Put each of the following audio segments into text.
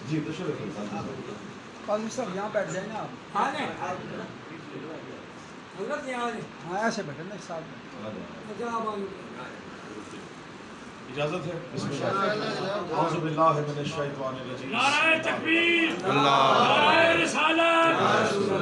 جی تشریف قاضی صاحب یہاں بیٹھ جائیں نا آپ. ہاں ایسے بیٹھے نا ساتھ میں. اجازت ہے؟ بسم اللہ. اعوذ باللہ من الشیطان الرجیم. نعرہ تکبیر، نعرہ رسالت،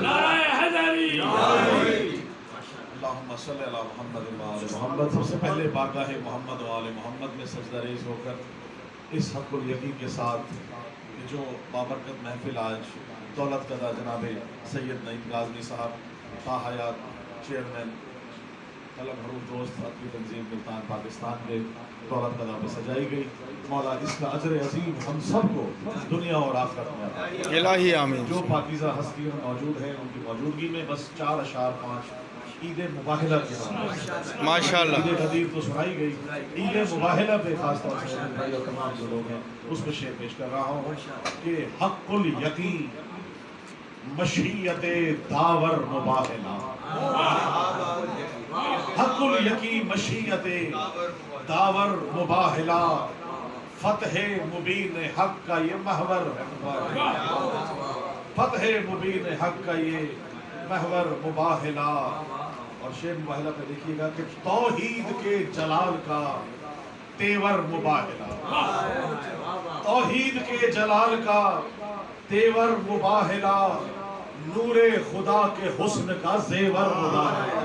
نعرہ حیدری. اللہم صلی علی محمد و آل محمد. سب سے پہلے بارگاہ محمد و آل محمد میں سجدہ ریز ہو کر اس حق الیقین کے ساتھ کہ جو بابرکت محفل آج دولت قضا جناب سید نعیم کاظمی صاحب تاحیات چیئرمین قلم حروف دوست ادبی تنظیم ملتان پاکستان کے دولت قضا میں سجائی گئی. مولا اس کا اجر عظیم ہم سب کو دنیا اور آخرت میں الہی آمین. جو پاکیزہ ہستیاں موجود ہیں ان کی موجودگی میں بس 4 اشعار 5 عید مباہلہ کے نام ماشاءاللہ. عید غدیر تو سنائی گئی، عید مباہلہ پہ خاص طور سے بھائی اور تمام جو لوگ ہیں اس پہ شعر پیش کر رہا ہوں کہ حق الیقین مشیت داور مباہلہ. حق الیقین مشیت داور مباہلہ، فتح مبین حق کا یہ محور ہے. فتح مبین حق کا یہ محور مباہلہ. اور شعر مباہلہ پہ دیکھیے گا کہ توحید کے جلال کا تیور مباہلہ. توحید کے جلال کا تیور مباہلہ، نور خدا کے حسن کا زیور مباہلہ.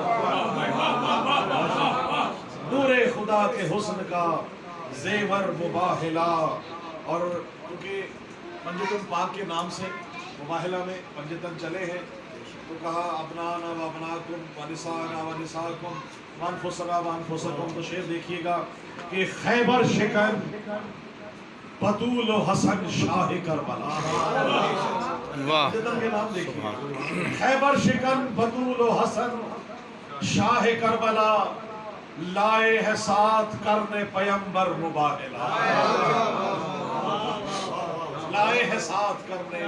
نور خدا کے حسن کا زیور مباہلہ. اور کیونکہ پنجتن پاک کے نام سے مباہلہ میں پنجتن چلے ہیں تو کہا ابنانا و ابناکم و نسانا و نساکم و انفسنا و انفسکم. تو شعر دیکھیے گا کہ خیبر شکن بطول و حسن شاہ کربلا. واہ. پنجتن کے نام دیکھیے، خیبر شکن بطول و حسن شاہ کربلا، لائے ہے ساتھ کرنے پیمبر مباہلہ. لائے ہے ساتھ کرنے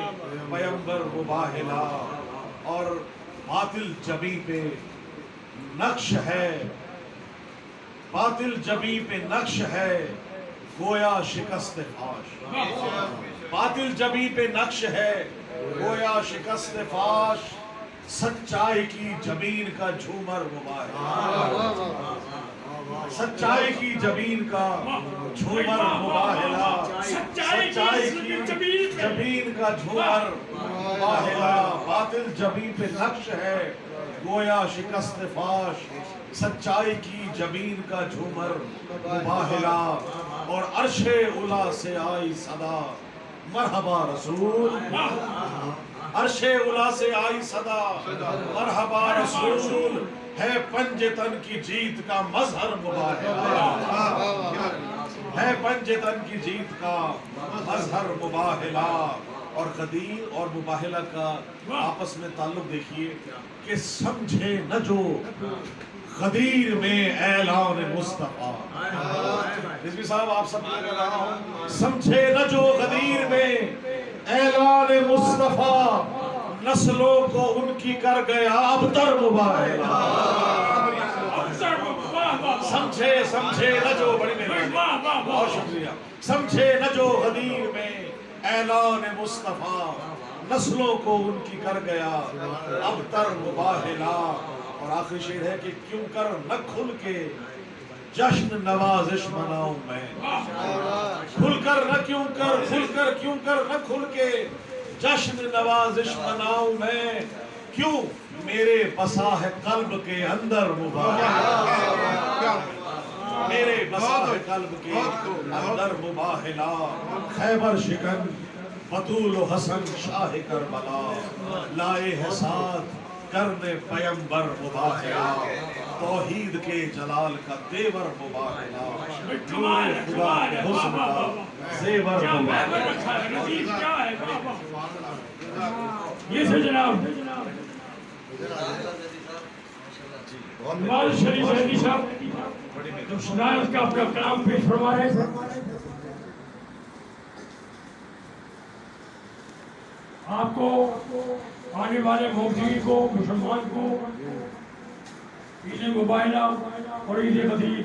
پیمبر مباہلہ. اور باطل جبی پہ نقش ہے، باطل جبی پہ نقش ہے گویا شکست فاش. باطل جبی پہ نقش ہے گویا شکست فاش، سچائی کی جبین کا جھومر مباہلہ. سچائی کی جبین کا جھومر مباہلہ، سچائی کی جبین کا جھومر مباہلہ. باطل جبین پہ نقش ہے گویا شکست فاش، سچائی کی جبین کا جھومر مباہلہ. اور عرش اولا سے آئی صدا مرحبا رسول. عرش اولا سے آئی صدا مرحبا رسول، ہے پنجتن کی جیت کا مظہر مباہلہ. ہے پنجتن کی جیت کا مظہر مباہلہ. اور غدیر اور مباہلہ کا آپس میں تعلق دیکھیے کہ سمجھے نہ جو غدیر میں اعلان مصطفیٰ. رضوی صاحب آپ سب کو کہہ رہا ہوں، سمجھے نہ جو غدیر میں اعلان مصطفیٰ، نسلوں کو ان کی کر گیا ابتر مباہلہ. سمجھے نہ جو، بڑی مہربانی، بہت شکریہ. سمجھے نہ جو غدیر میں اعلان مصطفیٰ، نسلوں کو ان کی کر گیا ابتر مباہلہ. اور آخری شعر ہے کہ کیوں کر نہ کھل کے جشن نوازش مناؤں میں. کھل کر نہ کیوں کر نہ کھل کے جشن نوازش مناؤں میں، کیوں میرے بسا ہے قلب کے اندر مباہلہ. میرے بسا ہے قلب کے اندر مباہلہ. خیبر شکن بطول و حسن شاہ کربلا، لائے ہے ساتھ کرنے پیمبر مباہلہ. توحید کے جلال کا دیور مباہلہ، نور خدا کے حسن کا زیور مباہلہ. یہ سے جناب نواز شریف مہدی صاحب جو شنائز کا اپنا کلام پیش فرما رہے تھے. آپ کو آنے والے موجودین کو، مسلمان کو عید مباہلہ اور عید غدیر